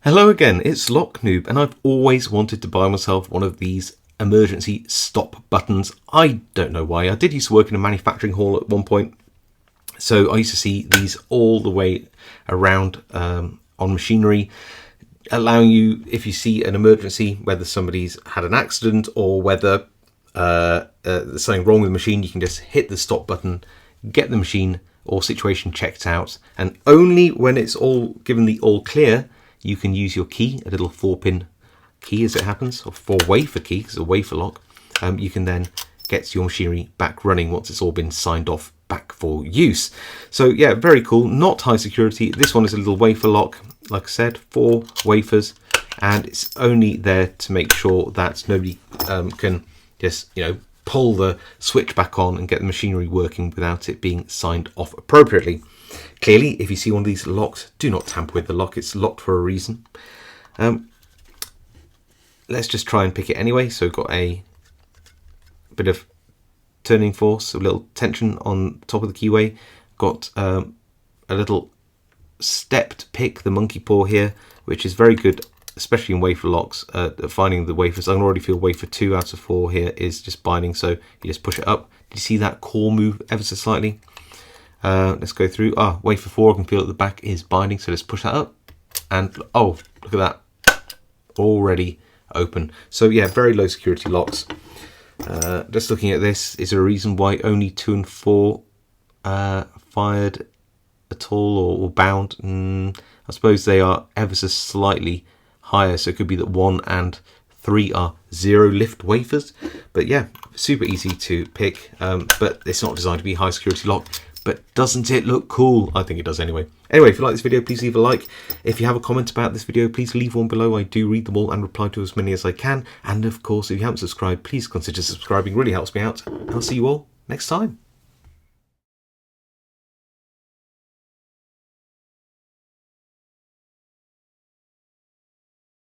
Hello again, it's Noob, and I've always wanted to buy myself one of these emergency stop buttons. I don't know why. I did used to work in a manufacturing hall at one point, so I used to see these all the way around on machinery, allowing you, if you see an emergency, whether somebody's had an accident or whether there's something wrong with the machine, you can just hit the stop button, get the machine or situation checked out, and only when it's all given the all clear, you can use your key, a little 4-pin key as it happens, or 4-wafer key, because it's a wafer lock. You can then get your machinery back running once it's all been signed off back for use. So yeah, very cool, not high security. This one is a little wafer lock, like I said, 4 wafers, and it's only there to make sure that nobody can just, pull the switch back on and get the machinery working without it being signed off appropriately. Clearly, if you see one of these locks, do not tamper with the lock. It's locked for a reason. Let's just try and pick it anyway. So got a bit of turning force, a little tension on top of the keyway. Got a little stepped pick, the monkey paw here, which is very good, especially in wafer locks, finding the wafers. I can already feel wafer 2 out of 4 here is just binding, so you just push it up. Did you see that core move ever so slightly? Let's go through. Wafer 4, I can feel at the back is binding, so let's push that up. And oh, look at that, already open. So yeah, very low security locks. Just looking at this, is there a reason why only 2 and 4 fired at all or bound? I suppose they are ever so slightly higher, so it could be that 1 and 3 are 0 lift wafers. But yeah, super easy to pick, but it's not designed to be high security lock. But doesn't it look cool? I think it does anyway. Anyway, if you like this video, please leave a like. If you have a comment about this video, please leave one below. I do read them all and reply to as many as I can. And of course, if you haven't subscribed, please consider subscribing. It really helps me out. I'll see you all next time.